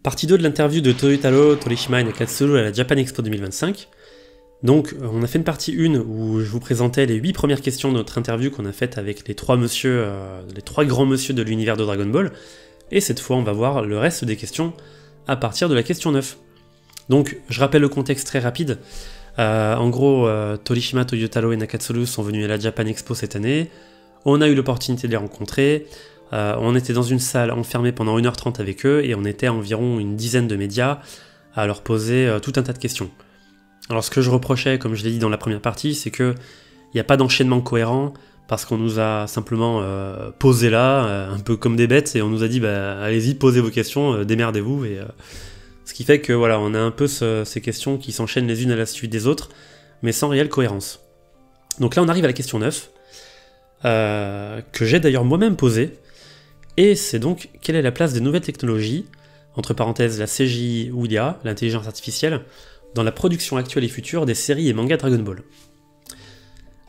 Partie 2 de l'interview de Toyotaro, Torishima et Nakatsuru à la Japan Expo 2025. Donc, on a fait une partie 1 où je vous présentais les 8 premières questions de notre interview qu'on a faite avec les trois grands monsieur de l'univers de Dragon Ball. Et cette fois, on va voir le reste des questions à partir de la question 9. Donc, je rappelle le contexte très rapide. En gros, Torishima, Toyotaro et Nakatsuru sont venus à la Japan Expo cette année. On a eu l'opportunité de les rencontrer. On était dans une salle enfermée pendant 1h30 avec eux et on était environ une dizaine de médias à leur poser tout un tas de questions. Alors ce que je reprochais, comme je l'ai dit dans la première partie, c'est qu'il n'y a pas d'enchaînement cohérent parce qu'on nous a simplement posé là, un peu comme des bêtes, et on nous a dit allez-y, posez vos questions, démerdez-vous. Ce qui fait que voilà, on a un peu ces questions qui s'enchaînent les unes à la suite des autres, mais sans réelle cohérence. Donc là on arrive à la question 9, que j'ai d'ailleurs moi-même posée. Et c'est donc, quelle est la place des nouvelles technologies, entre parenthèses la CGI ou l'IA, l'intelligence artificielle, dans la production actuelle et future des séries et mangas Dragon Ball?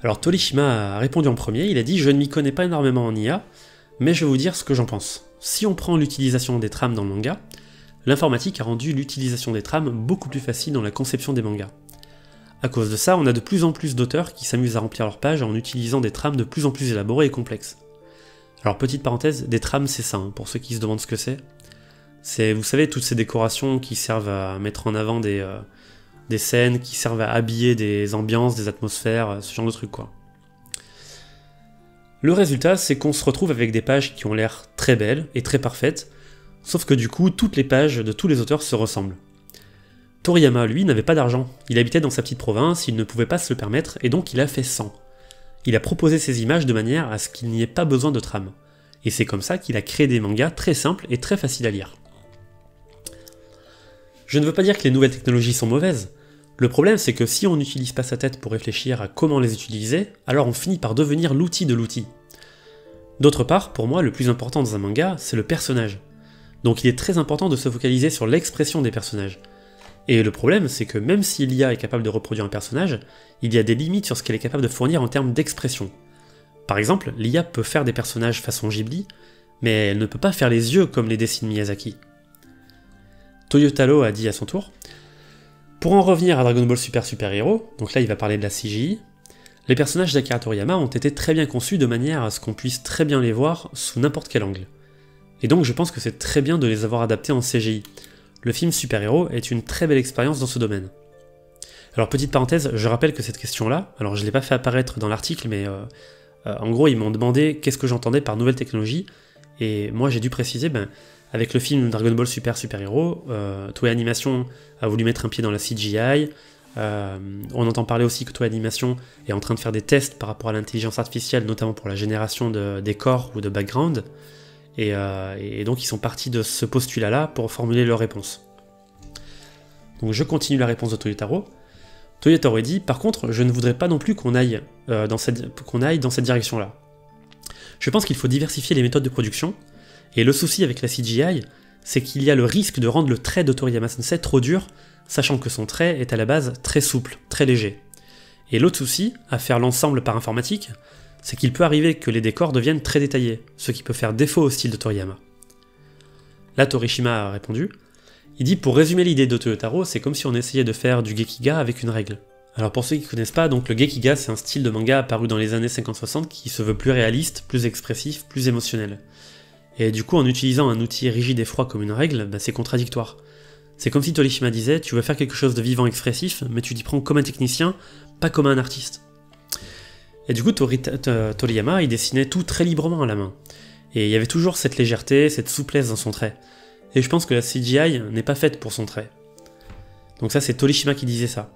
Alors Torishima a répondu en premier, il a dit « Je ne m'y connais pas énormément en IA, mais je vais vous dire ce que j'en pense. Si on prend l'utilisation des trames dans le manga, l'informatique a rendu l'utilisation des trames beaucoup plus facile dans la conception des mangas. À cause de ça, on a de plus en plus d'auteurs qui s'amusent à remplir leurs pages en utilisant des trames de plus en plus élaborées et complexes. » Alors petite parenthèse, des trames c'est ça, hein, pour ceux qui se demandent ce que c'est. C'est, vous savez, toutes ces décorations qui servent à mettre en avant des scènes, qui servent à habiller des ambiances, des atmosphères, ce genre de trucs quoi. Le résultat, c'est qu'on se retrouve avec des pages qui ont l'air très belles et très parfaites, sauf que du coup, toutes les pages de tous les auteurs se ressemblent. Toriyama, lui, n'avait pas d'argent, il habitait dans sa petite province, il ne pouvait pas se le permettre, et donc il a fait 100. Il a proposé ces images de manière à ce qu'il n'y ait pas besoin de trame. Et c'est comme ça qu'il a créé des mangas très simples et très faciles à lire. Je ne veux pas dire que les nouvelles technologies sont mauvaises. Le problème c'est que si on n'utilise pas sa tête pour réfléchir à comment les utiliser, alors on finit par devenir l'outil de l'outil. D'autre part, pour moi, le plus important dans un manga, c'est le personnage. Donc il est très important de se focaliser sur l'expression des personnages. Et le problème, c'est que même si l'IA est capable de reproduire un personnage, il y a des limites sur ce qu'elle est capable de fournir en termes d'expression. Par exemple, l'IA peut faire des personnages façon Ghibli, mais elle ne peut pas faire les yeux comme les dessine Miyazaki. Toyotaro a dit à son tour « Pour en revenir à Dragon Ball Super Super Hero, donc là il va parler de la CGI, les personnages d'Akira Toriyama ont été très bien conçus de manière à ce qu'on puisse très bien les voir sous n'importe quel angle. Et donc je pense que c'est très bien de les avoir adaptés en CGI. Le film Super Hero est une très belle expérience dans ce domaine. » Alors petite parenthèse, je rappelle que cette question-là, alors je ne l'ai pas fait apparaître dans l'article, mais en gros ils m'ont demandé qu'est-ce que j'entendais par nouvelle technologie, et moi j'ai dû préciser, avec le film Dragon Ball Super Super Hero, Toei Animation a voulu mettre un pied dans la CGI, on entend parler aussi que Toei Animation est en train de faire des tests par rapport à l'intelligence artificielle, notamment pour la génération de décors ou de background, et donc ils sont partis de ce postulat-là pour formuler leur réponse. Donc je continue la réponse de Toyotaro. Toyotaro dit, par contre, je ne voudrais pas non plus qu'on aille dans cette direction-là. Je pense qu'il faut diversifier les méthodes de production, et le souci avec la CGI, c'est qu'il y a le risque de rendre le trait de Toriyama Sensei trop dur, sachant que son trait est à la base très souple, très léger. Et l'autre souci, à faire l'ensemble par informatique, c'est qu'il peut arriver que les décors deviennent très détaillés, ce qui peut faire défaut au style de Toriyama. Là, Torishima a répondu. Il dit, pour résumer l'idée de Toyotaro, c'est comme si on essayait de faire du Gekiga avec une règle. Alors pour ceux qui ne connaissent pas, donc le Gekiga c'est un style de manga apparu dans les années 50-60 qui se veut plus réaliste, plus expressif, plus émotionnel. Et du coup en utilisant un outil rigide et froid comme une règle, c'est contradictoire. C'est comme si Torishima disait, tu veux faire quelque chose de vivant expressif, mais tu t'y prends comme un technicien, pas comme un artiste. Et du coup Toriyama il dessinait tout très librement à la main. Et il y avait toujours cette légèreté, cette souplesse dans son trait. Et je pense que la CGI n'est pas faite pour son trait. Donc ça c'est Torishima qui disait ça.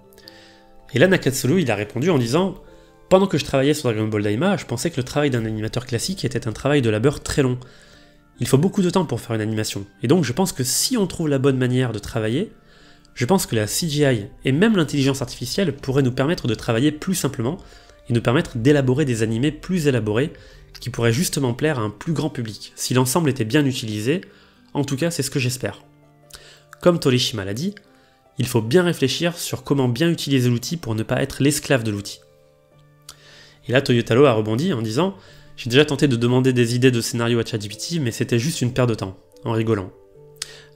Et là Nakatsuru il a répondu en disant « Pendant que je travaillais sur Dragon Ball Daima, je pensais que le travail d'un animateur classique était un travail de labeur très long. Il faut beaucoup de temps pour faire une animation, et donc je pense que si on trouve la bonne manière de travailler, je pense que la CGI et même l'intelligence artificielle pourraient nous permettre de travailler plus simplement et nous permettre d'élaborer des animés plus élaborés qui pourraient justement plaire à un plus grand public, si l'ensemble était bien utilisé. En tout cas, c'est ce que j'espère. Comme Torishima l'a dit, il faut bien réfléchir sur comment bien utiliser l'outil pour ne pas être l'esclave de l'outil. Et là, Toyotaro a rebondi en disant « J'ai déjà tenté de demander des idées de scénario à ChatGPT, mais c'était juste une perte de temps, en rigolant.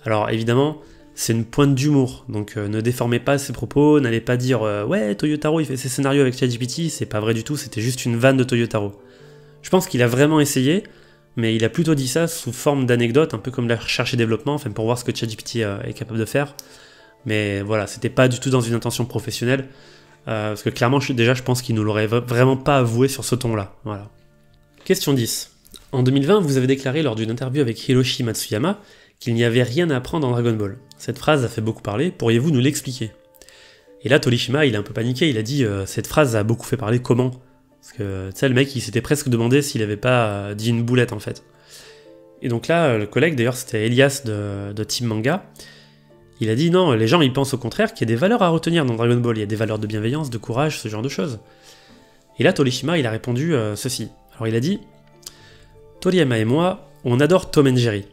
Alors évidemment, c'est une pointe d'humour, donc ne déformez pas ses propos, n'allez pas dire ouais, Toyotaro il fait ses scénarios avec ChatGPT, c'est pas vrai du tout, c'était juste une vanne de Toyotaro. Je pense qu'il a vraiment essayé, mais il a plutôt dit ça sous forme d'anecdote, un peu comme la recherche et développement, enfin pour voir ce que ChatGPT est capable de faire. Mais voilà, c'était pas du tout dans une intention professionnelle, parce que clairement, je pense qu'il ne l'aurait vraiment pas avoué sur ce ton-là. Voilà. Question 10. En 2020, vous avez déclaré lors d'une interview avec Hiroshi Matsuyama qu'il n'y avait rien à apprendre en Dragon Ball. Cette phrase a fait beaucoup parler, pourriez-vous nous l'expliquer? Et là, Torishima, il a un peu paniqué, il a dit cette phrase a beaucoup fait parler comment? Parce que, tu sais, le mec, il s'était presque demandé s'il avait pas dit une boulette, en fait. Et donc là, le collègue, d'ailleurs, c'était Elias de Team Manga, il a dit non, les gens, ils pensent au contraire qu'il y a des valeurs à retenir dans Dragon Ball, il y a des valeurs de bienveillance, de courage, ce genre de choses. Et là, Torishima, il a répondu ceci. Alors il a dit Toriyama et moi, on adore Tom and Jerry.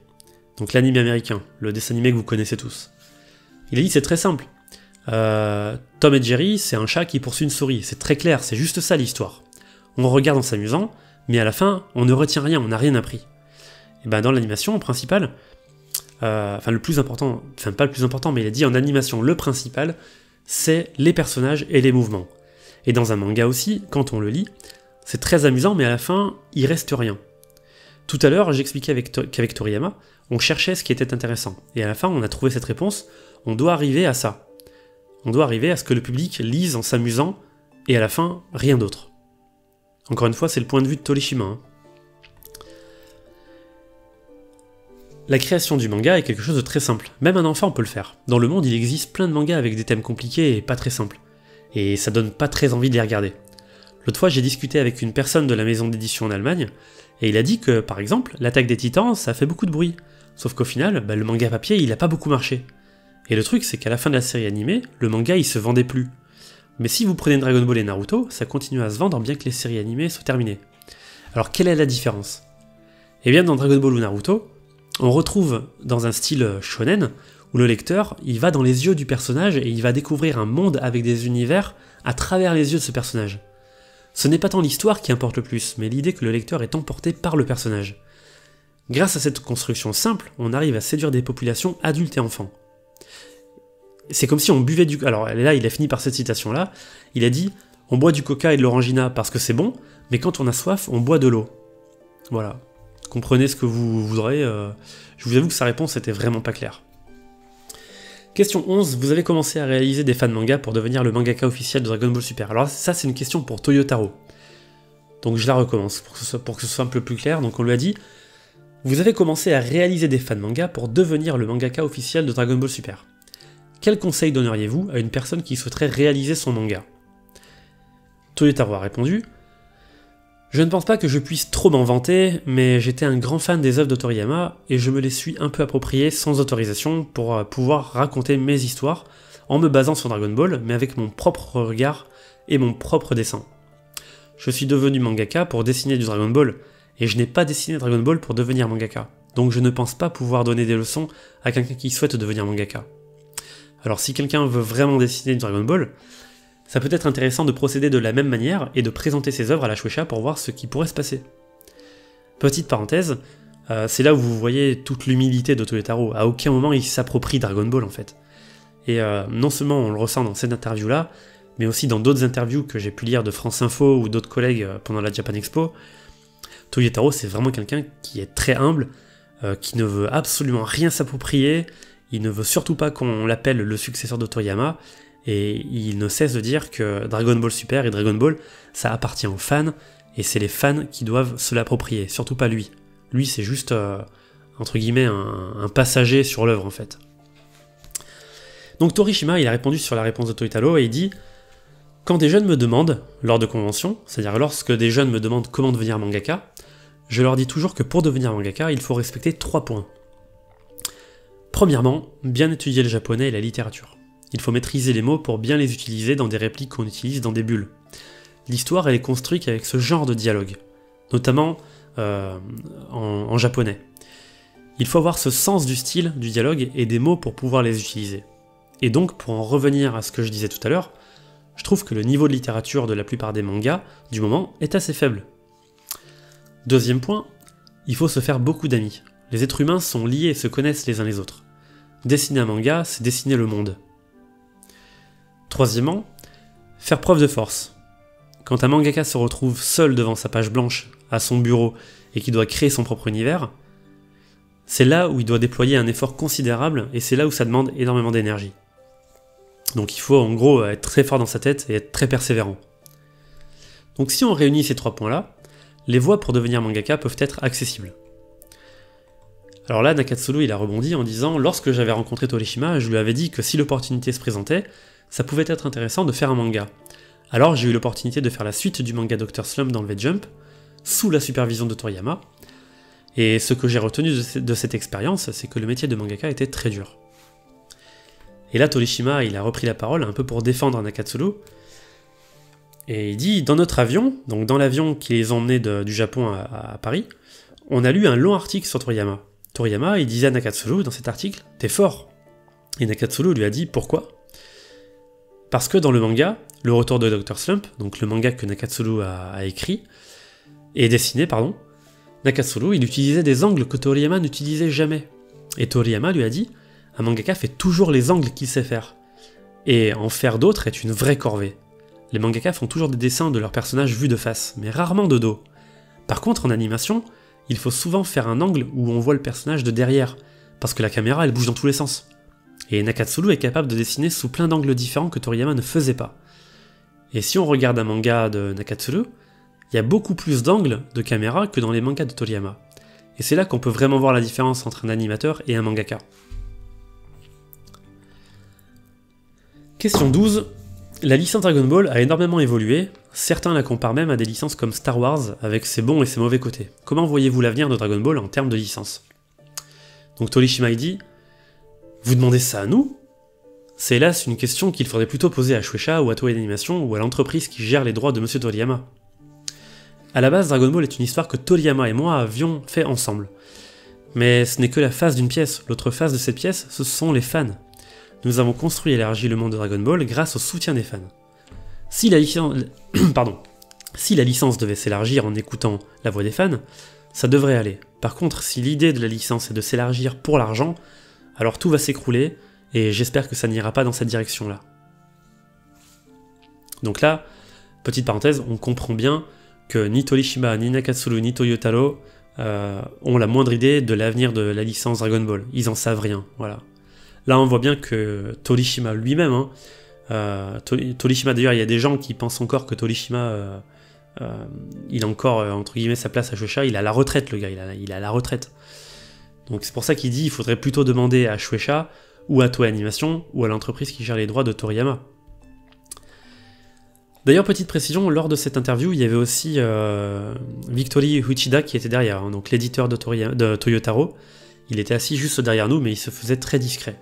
Donc l'anime américain, le dessin animé que vous connaissez tous. Il a dit c'est très simple. Tom et Jerry, c'est un chat qui poursuit une souris, c'est très clair, c'est juste ça l'histoire. On regarde en s'amusant, mais à la fin, on ne retient rien, on n'a rien appris. Et ben dans l'animation principale, le plus important, enfin pas le plus important, mais il a dit en animation, le principal, c'est les personnages et les mouvements. Et dans un manga aussi, quand on le lit, c'est très amusant, mais à la fin, il reste rien. Tout à l'heure, j'expliquais qu'avec Toriyama, on cherchait ce qui était intéressant. Et à la fin, on a trouvé cette réponse, on doit arriver à ça. On doit arriver à ce que le public lise en s'amusant, et à la fin, rien d'autre. Encore une fois, c'est le point de vue de Torishima. Hein. La création du manga est quelque chose de très simple. Même un enfant peut le faire. Dans le monde, il existe plein de mangas avec des thèmes compliqués et pas très simples. Et ça donne pas très envie de les regarder. L'autre fois, j'ai discuté avec une personne de la maison d'édition en Allemagne, et il a dit que, par exemple, l'attaque des Titans, ça fait beaucoup de bruit. Sauf qu'au final, le manga papier, il a pas beaucoup marché. Et le truc, c'est qu'à la fin de la série animée, le manga, il se vendait plus. Mais si vous prenez Dragon Ball et Naruto, ça continue à se vendre bien que les séries animées soient terminées. Alors, quelle est la différence? Eh bien, dans Dragon Ball ou Naruto, on retrouve dans un style shonen, où le lecteur, il va dans les yeux du personnage et il va découvrir un monde avec des univers à travers les yeux de ce personnage. Ce n'est pas tant l'histoire qui importe le plus, mais l'idée que le lecteur est emporté par le personnage. Grâce à cette construction simple, on arrive à séduire des populations adultes et enfants. C'est comme si on buvait du... Alors là, il a fini par cette citation-là, il a dit « On boit du coca et de l'orangina parce que c'est bon, mais quand on a soif, on boit de l'eau. » Voilà. Comprenez ce que vous voudrez, je vous avoue que sa réponse était vraiment pas claire. Question 11, vous avez commencé à réaliser des fans manga pour devenir le mangaka officiel de Dragon Ball Super. Alors ça c'est une question pour Toyotaro. Donc je la recommence pour que ce soit un peu plus clair. Donc on lui a dit, vous avez commencé à réaliser des fans manga pour devenir le mangaka officiel de Dragon Ball Super. Quel conseil donneriez-vous à une personne qui souhaiterait réaliser son manga? Toyotaro a répondu, je ne pense pas que je puisse trop m'en vanter, mais j'étais un grand fan des œuvres de Toriyama et je me les suis un peu appropriées sans autorisation pour pouvoir raconter mes histoires en me basant sur Dragon Ball, mais avec mon propre regard et mon propre dessin. Je suis devenu mangaka pour dessiner du Dragon Ball, et je n'ai pas dessiné Dragon Ball pour devenir mangaka, donc je ne pense pas pouvoir donner des leçons à quelqu'un qui souhaite devenir mangaka. Alors si quelqu'un veut vraiment dessiner du Dragon Ball, ça peut être intéressant de procéder de la même manière et de présenter ses œuvres à la Shueisha pour voir ce qui pourrait se passer. Petite parenthèse, c'est là où vous voyez toute l'humilité de Toyotaro. À aucun moment il s'approprie Dragon Ball en fait. Et non seulement on le ressent dans cette interview-là, mais aussi dans d'autres interviews que j'ai pu lire de France Info ou d'autres collègues pendant la Japan Expo. Toyotaro c'est vraiment quelqu'un qui est très humble, qui ne veut absolument rien s'approprier, il ne veut surtout pas qu'on l'appelle le successeur de Toriyama, et il ne cesse de dire que Dragon Ball Super et Dragon Ball, ça appartient aux fans, et c'est les fans qui doivent se l'approprier, surtout pas lui. Lui, c'est juste, entre guillemets, un passager sur l'œuvre, en fait. Donc Torishima, il a répondu sur la réponse de Toyotaro, et il dit « Quand des jeunes me demandent, lors de conventions, c'est-à-dire lorsque des jeunes me demandent comment devenir mangaka, je leur dis toujours que pour devenir mangaka, il faut respecter 3 points. Premièrement, bien étudier le japonais et la littérature. Il faut maîtriser les mots pour bien les utiliser dans des répliques qu'on utilise dans des bulles. L'histoire, elle est construite avec ce genre de dialogue, notamment en japonais. Il faut avoir ce sens du style, du dialogue et des mots pour pouvoir les utiliser. Et donc, pour en revenir à ce que je disais tout à l'heure, je trouve que le niveau de littérature de la plupart des mangas, du moment, est assez faible. Deuxième point, il faut se faire beaucoup d'amis. Les êtres humains sont liés et se connaissent les uns les autres. dessiner un manga, c'est dessiner le monde. Troisièmement, faire preuve de force. Quand un mangaka se retrouve seul devant sa page blanche, à son bureau, et qu'il doit créer son propre univers, c'est là où il doit déployer un effort considérable, et c'est là où ça demande énormément d'énergie. Donc il faut en gros être très fort dans sa tête et être très persévérant. Donc si on réunit ces 3 points-là, les voies pour devenir mangaka peuvent être accessibles. Alors là, Nakatsuru il a rebondi en disant « Lorsque j'avais rencontré Torishima, je lui avais dit que si l'opportunité se présentait, ça pouvait être intéressant de faire un manga. Alors j'ai eu l'opportunité de faire la suite du manga Dr. Slump d'Enlever Jump, sous la supervision de Toriyama, et ce que j'ai retenu de cette expérience, c'est que le métier de mangaka était très dur. » Et là, Torishima il a repris la parole un peu pour défendre Nakatsuru, et il dit « Dans notre avion, donc dans l'avion qui les emmenait du Japon à Paris, on a lu un long article sur Toriyama. Toriyama, il disait à Nakatsuru dans cet article « T'es fort !» Et Nakatsuru lui a dit « Pourquoi ?» Parce que dans le manga, Le Retour de Dr. Slump, donc le manga que Nakatsuru a écrit, et dessiné, pardon, Nakatsuru, il utilisait des angles que Toriyama n'utilisait jamais. Et Toriyama lui a dit « Un mangaka fait toujours les angles qu'il sait faire. Et en faire d'autres est une vraie corvée. Les mangaka font toujours des dessins de leurs personnages vus de face, mais rarement de dos. Par contre, en animation, il faut souvent faire un angle où on voit le personnage de derrière, parce que la caméra elle bouge dans tous les sens. Et Nakatsuru est capable de dessiner sous plein d'angles différents que Toriyama ne faisait pas. Et si on regarde un manga de Nakatsuru, il y a beaucoup plus d'angles de caméra que dans les mangas de Toriyama. Et c'est là qu'on peut vraiment voir la différence entre un animateur et un mangaka. Question 12. La licence Dragon Ball a énormément évolué, certains la comparent même à des licences comme Star Wars, avec ses bons et ses mauvais côtés. Comment voyez-vous l'avenir de Dragon Ball en termes de licence? Donc Torishima dit « Vous demandez ça à nous? C'est hélas une question qu'il faudrait plutôt poser à Shueisha ou à Toei Animation ou à l'entreprise qui gère les droits de Monsieur Toriyama. À la base, Dragon Ball est une histoire que Toriyama et moi avions fait ensemble. Mais ce n'est que la face d'une pièce, l'autre face de cette pièce, ce sont les fans. Nous avons construit et élargi le monde de Dragon Ball grâce au soutien des fans. Si la licence devait s'élargir en écoutant la voix des fans, ça devrait aller. Par contre, si l'idée de la licence est de s'élargir pour l'argent, alors tout va s'écrouler, et j'espère que ça n'ira pas dans cette direction-là. Donc là, petite parenthèse, on comprend bien que ni Torishima, ni Nakatsuru, ni Toyotaro ont la moindre idée de l'avenir de la licence Dragon Ball. Ils en savent rien, voilà. Là, on voit bien que Torishima lui-même, Torishima d'ailleurs, il y a des gens qui pensent encore que Torishima, il a encore, entre guillemets, sa place à Shueisha, il a la retraite, le gars, il a la retraite. Donc c'est pour ça qu'il dit, il faudrait plutôt demander à Shueisha, ou à Toei Animation, ou à l'entreprise qui gère les droits de Toriyama. D'ailleurs, petite précision, lors de cette interview, il y avait aussi Victory Uchida qui était derrière, donc l'éditeur de Toyotaro. Il était assis juste derrière nous, mais il se faisait très discret.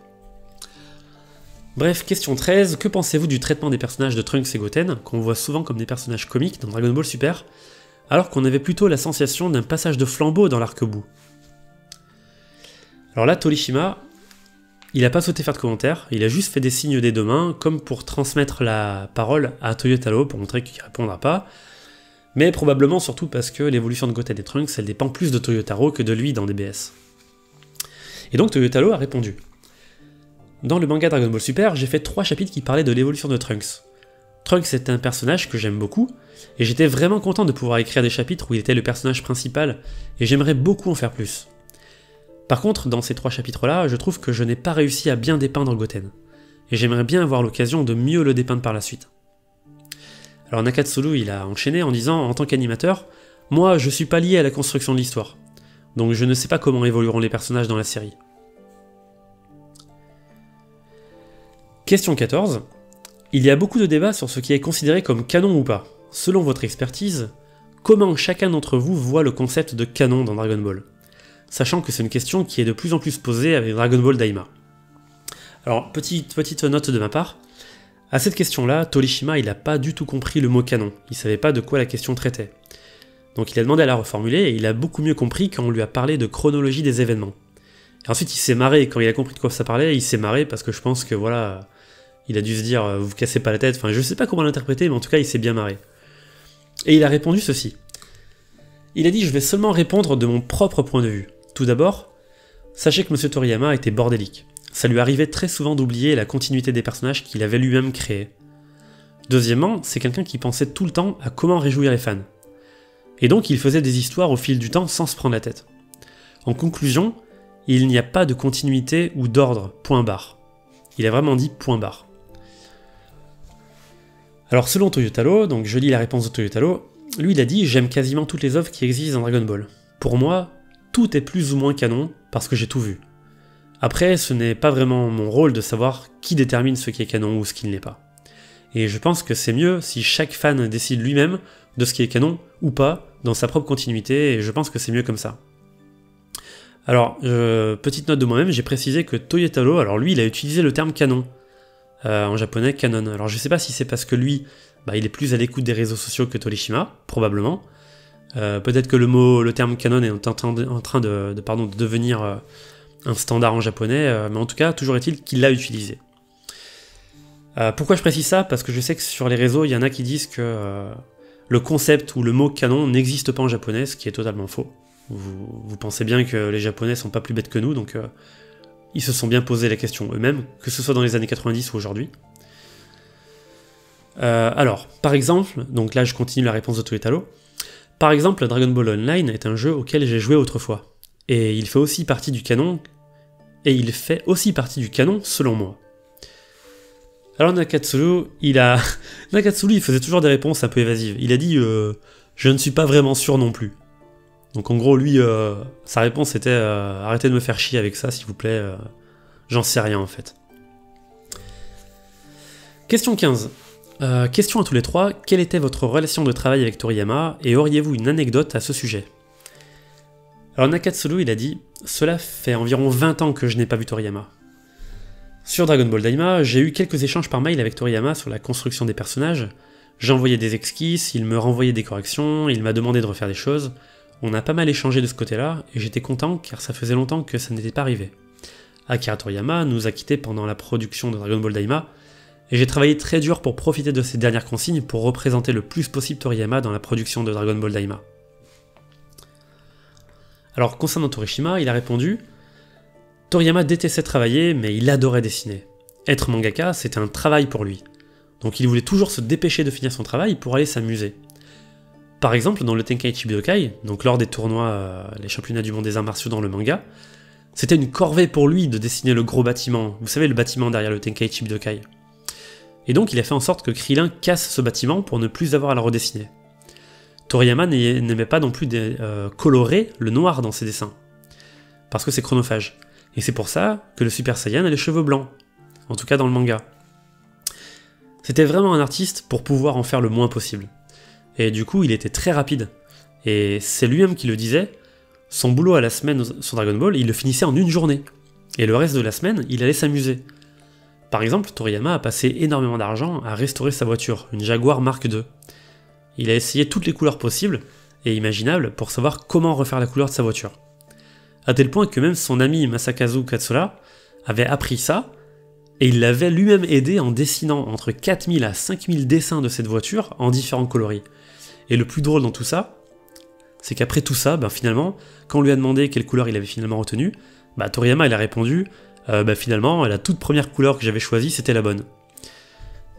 Bref, question 13, que pensez-vous du traitement des personnages de Trunks et Goten, qu'on voit souvent comme des personnages comiques dans Dragon Ball Super, alors qu'on avait plutôt la sensation d'un passage de flambeau dans l'arc-bout? Alors là, Torishima, il n'a pas souhaité faire de commentaires, il a juste fait des signes des deux mains, comme pour transmettre la parole à Toyotaro, pour montrer qu'il ne répondra pas, mais probablement surtout parce que l'évolution de Goten et Trunks, elle dépend plus de Toyotaro que de lui dans DBS. Et donc Toyotaro a répondu. Dans le manga Dragon Ball Super, j'ai fait 3 chapitres qui parlaient de l'évolution de Trunks. Trunks est un personnage que j'aime beaucoup, et j'étais vraiment content de pouvoir écrire des chapitres où il était le personnage principal, et j'aimerais beaucoup en faire plus. Par contre, dans ces 3 chapitres-là, je trouve que je n'ai pas réussi à bien dépeindre Goten, et j'aimerais bien avoir l'occasion de mieux le dépeindre par la suite. Alors Nakatsuru, il a enchaîné en disant, en tant qu'animateur, moi je suis pas lié à la construction de l'histoire, donc je ne sais pas comment évolueront les personnages dans la série. Question 14. Il y a beaucoup de débats sur ce qui est considéré comme canon ou pas. Selon votre expertise, comment chacun d'entre vous voit le concept de canon dans Dragon Ball? Sachant que c'est une question qui est de plus en plus posée avec Dragon Ball Daima. Alors, petite note de ma part. À cette question-là, Torishima, il n'a pas du tout compris le mot canon. Il savait pas de quoi la question traitait. Donc il a demandé à la reformuler, et il a beaucoup mieux compris quand on lui a parlé de chronologie des événements. Et ensuite il s'est marré, quand il a compris de quoi ça parlait, il s'est marré parce que je pense que voilà, il a dû se dire, vous cassez pas la tête, enfin je sais pas comment l'interpréter, mais en tout cas il s'est bien marré. Et il a répondu ceci. Il a dit, je vais seulement répondre de mon propre point de vue. Tout d'abord, sachez que M. Toriyama était bordélique. ça lui arrivait très souvent d'oublier la continuité des personnages qu'il avait lui-même créés. Deuxièmement, c'est quelqu'un qui pensait tout le temps à comment réjouir les fans. Et donc il faisait des histoires au fil du temps sans se prendre la tête. En conclusion, il n'y a pas de continuité ou d'ordre, point barre. Il a vraiment dit point barre. Alors selon Toyotaro, donc je lis la réponse de Toyotaro, lui il a dit « J'aime quasiment toutes les œuvres qui existent dans Dragon Ball. Pour moi, tout est plus ou moins canon parce que j'ai tout vu. Après, ce n'est pas vraiment mon rôle de savoir qui détermine ce qui est canon ou ce qui ne l'est pas. Et je pense que c'est mieux si chaque fan décide lui-même de ce qui est canon ou pas dans sa propre continuité, et je pense que c'est mieux comme ça. » Alors, petite note de moi-même, j'ai précisé que Toyotaro, alors lui il a utilisé le terme canon, en japonais canon. Alors je sais pas si c'est parce que lui, il est plus à l'écoute des réseaux sociaux que Torishima, probablement. Peut-être que le terme canon est en train de devenir un standard en japonais, mais en tout cas, toujours est-il qu'il l'a utilisé. Pourquoi je précise ça? Parce que je sais que sur les réseaux, il y en a qui disent que le concept ou le mot canon n'existe pas en japonais, ce qui est totalement faux. Vous pensez bien que les japonais sont pas plus bêtes que nous, donc ils se sont bien posé la question eux-mêmes, que ce soit dans les années 90 ou aujourd'hui. Alors, par exemple, donc là je continue la réponse de Toyotaro, par exemple, Dragon Ball Online est un jeu auquel j'ai joué autrefois, et il fait aussi partie du canon, selon moi. Alors Nakatsuru, il faisait toujours des réponses un peu évasives. Il a dit je ne suis pas vraiment sûr non plus. Donc en gros, lui, sa réponse était arrêtez de me faire chier avec ça, s'il vous plaît, j'en sais rien en fait. Question 15. Question à tous les trois, quelle était votre relation de travail avec Toriyama et auriez-vous une anecdote à ce sujet? Alors Nakatsuru, il a dit cela fait environ 20 ans que je n'ai pas vu Toriyama. Sur Dragon Ball Daima, j'ai eu quelques échanges par mail avec Toriyama sur la construction des personnages. J'envoyais des esquisses, il me renvoyait des corrections, il m'a demandé de refaire des choses. On a pas mal échangé de ce côté-là, et j'étais content car ça faisait longtemps que ça n'était pas arrivé. Akira Toriyama nous a quittés pendant la production de Dragon Ball Daima, et j'ai travaillé très dur pour profiter de ces dernières consignes pour représenter le plus possible Toriyama dans la production de Dragon Ball Daima. Alors concernant Torishima, il a répondu « Toriyama détestait travailler, mais il adorait dessiner. Être mangaka, c'était un travail pour lui. Donc il voulait toujours se dépêcher de finir son travail pour aller s'amuser. Par exemple, dans le Tenkaichi Budokai, donc lors des tournois, les championnats du monde des arts martiaux dans le manga, c'était une corvée pour lui de dessiner le gros bâtiment, vous savez le bâtiment derrière le Tenkaichi Budokai. Et donc il a fait en sorte que Krillin casse ce bâtiment pour ne plus avoir à le redessiner. Toriyama n'aimait pas non plus colorer le noir dans ses dessins, parce que c'est chronophage. Et c'est pour ça que le Super Saiyan a les cheveux blancs, en tout cas dans le manga. C'était vraiment un artiste pour pouvoir en faire le moins possible. Et du coup, il était très rapide. Et c'est lui-même qui le disait, son boulot à la semaine sur Dragon Ball, il le finissait en une journée. Et le reste de la semaine, il allait s'amuser. Par exemple, Toriyama a passé énormément d'argent à restaurer sa voiture, une Jaguar Mark II. Il a essayé toutes les couleurs possibles et imaginables pour savoir comment refaire la couleur de sa voiture. À tel point que même son ami Masakazu Katsura avait appris ça, et il l'avait lui-même aidé en dessinant entre 4000 à 5000 dessins de cette voiture en différents coloris. Et le plus drôle dans tout ça, c'est qu'après tout ça, finalement, quand on lui a demandé quelle couleur il avait finalement retenue, Toriyama il a répondu finalement, la toute première couleur que j'avais choisie, c'était la bonne.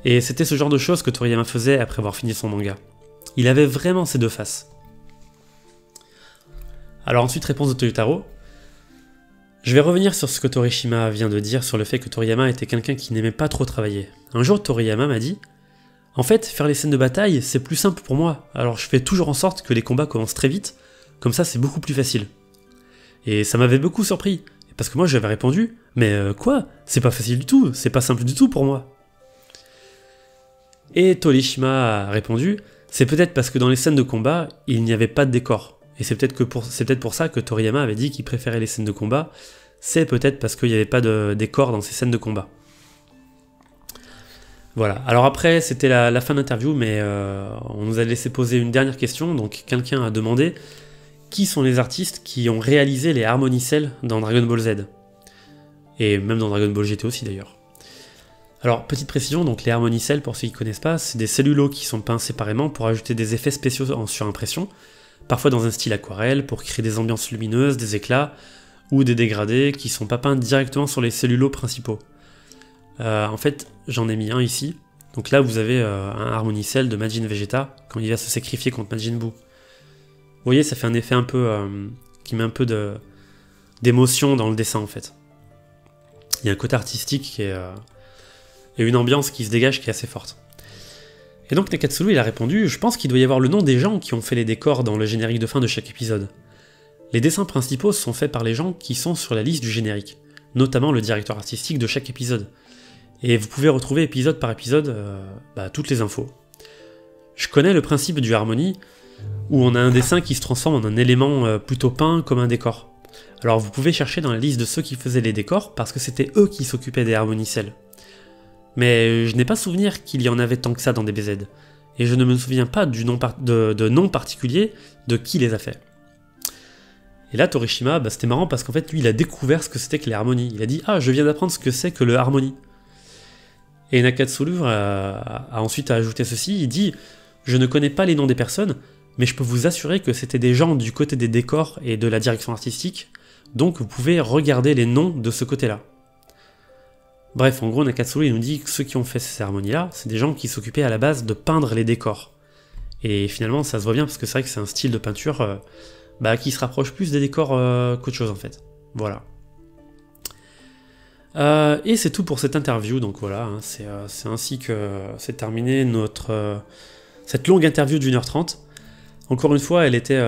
Et c'était ce genre de choses que Toriyama faisait après avoir fini son manga. Il avait vraiment ces deux faces. Alors ensuite, réponse de Toyotaro. Je vais revenir sur ce que Torishima vient de dire sur le fait que Toriyama était quelqu'un qui n'aimait pas trop travailler. Un jour, Toriyama m'a dit « En fait, faire les scènes de bataille, c'est plus simple pour moi, alors je fais toujours en sorte que les combats commencent très vite, comme ça c'est beaucoup plus facile. » Et ça m'avait beaucoup surpris, parce que moi j'avais répondu « Mais quoi? C'est pas facile du tout, c'est pas simple du tout pour moi. » Et Torishima a répondu « C'est peut-être parce que dans les scènes de combat, il n'y avait pas de décor. » Et c'est peut-être pour ça que Toriyama avait dit qu'il préférait les scènes de combat, c'est peut-être parce qu'il n'y avait pas de décor dans ces scènes de combat. Voilà, alors après c'était la fin de l'interview, mais on nous a laissé poser une dernière question, donc quelqu'un a demandé qui sont les artistes qui ont réalisé les Harmony Cell dans Dragon Ball Z. Et même dans Dragon Ball GT aussi d'ailleurs. Alors, petite précision, donc les Harmony Cell, pour ceux qui ne connaissent pas, c'est des cellulos qui sont peints séparément pour ajouter des effets spéciaux en surimpression, parfois dans un style aquarelle, pour créer des ambiances lumineuses, des éclats, ou des dégradés qui sont pas peints directement sur les cellulos principaux. En fait, j'en ai mis un ici. Donc là, vous avez un Harmony Cell de Majin Vegeta quand il va se sacrifier contre Majin Buu. Vous voyez, ça fait un effet un peu qui met un peu d'émotion dans le dessin en fait. Il y a un côté artistique qui est, et une ambiance qui se dégage qui est assez forte. Et donc Nakatsulu il a répondu « Je pense qu'il doit y avoir le nom des gens qui ont fait les décors dans le générique de fin de chaque épisode. Les dessins principaux sont faits par les gens qui sont sur la liste du générique, notamment le directeur artistique de chaque épisode. Et vous pouvez retrouver épisode par épisode toutes les infos. Je connais le principe du Harmony, où on a un dessin qui se transforme en un élément plutôt peint comme un décor. Alors vous pouvez chercher dans la liste de ceux qui faisaient les décors, parce que c'était eux qui s'occupaient des Harmony Cells. Mais je n'ai pas souvenir qu'il y en avait tant que ça dans DBZ, et je ne me souviens pas du nom de nom particulier de qui les a fait. Et là, Torishima, c'était marrant parce qu'en fait, lui, il a découvert ce que c'était que les Harmony. Il a dit « Ah, je viens d'apprendre ce que c'est que le Harmony ». Et Nakatsulu a ensuite ajouté ceci, il dit « Je ne connais pas les noms des personnes, mais je peux vous assurer que c'était des gens du côté des décors et de la direction artistique, donc vous pouvez regarder les noms de ce côté-là. » Bref, en gros, Nakatsulu il nous dit que ceux qui ont fait ces cérémonies-là, c'est des gens qui s'occupaient à la base de peindre les décors. Et finalement, ça se voit bien parce que c'est vrai que c'est un style de peinture qui se rapproche plus des décors qu'autre chose en fait. Voilà. Et c'est tout pour cette interview, donc voilà, hein, c'est ainsi que c'est terminé cette longue interview de 1h30. Encore une fois,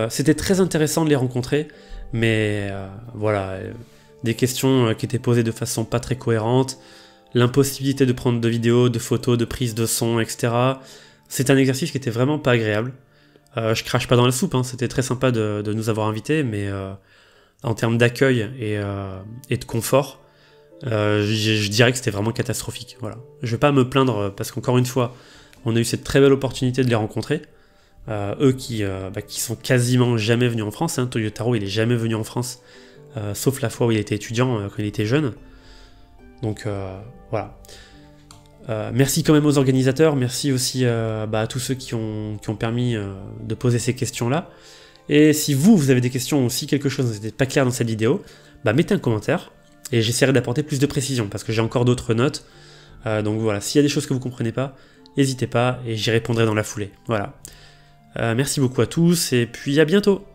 c'était très intéressant de les rencontrer, mais voilà, des questions qui étaient posées de façon pas très cohérente, l'impossibilité de prendre de vidéos, de photos, de prises de son, etc. C'est un exercice qui était vraiment pas agréable. Je crache pas dans la soupe, hein, c'était très sympa de nous avoir invités, mais en termes d'accueil et de confort, je dirais que c'était vraiment catastrophique. Voilà. Je vais pas me plaindre parce qu'encore une fois, on a eu cette très belle opportunité de les rencontrer. Eux qui sont quasiment jamais venus en France. Hein. Toyotaro il est jamais venu en France, sauf la fois où il était étudiant, quand il était jeune. Donc voilà. Merci quand même aux organisateurs, merci aussi à tous ceux qui ont permis de poser ces questions-là. Et si vous avez des questions ou si quelque chose n'était pas clair dans cette vidéo, mettez un commentaire et j'essaierai d'apporter plus de précision parce que j'ai encore d'autres notes. Donc voilà, s'il y a des choses que vous comprenez pas, n'hésitez pas et j'y répondrai dans la foulée. Voilà. Merci beaucoup à tous et puis à bientôt.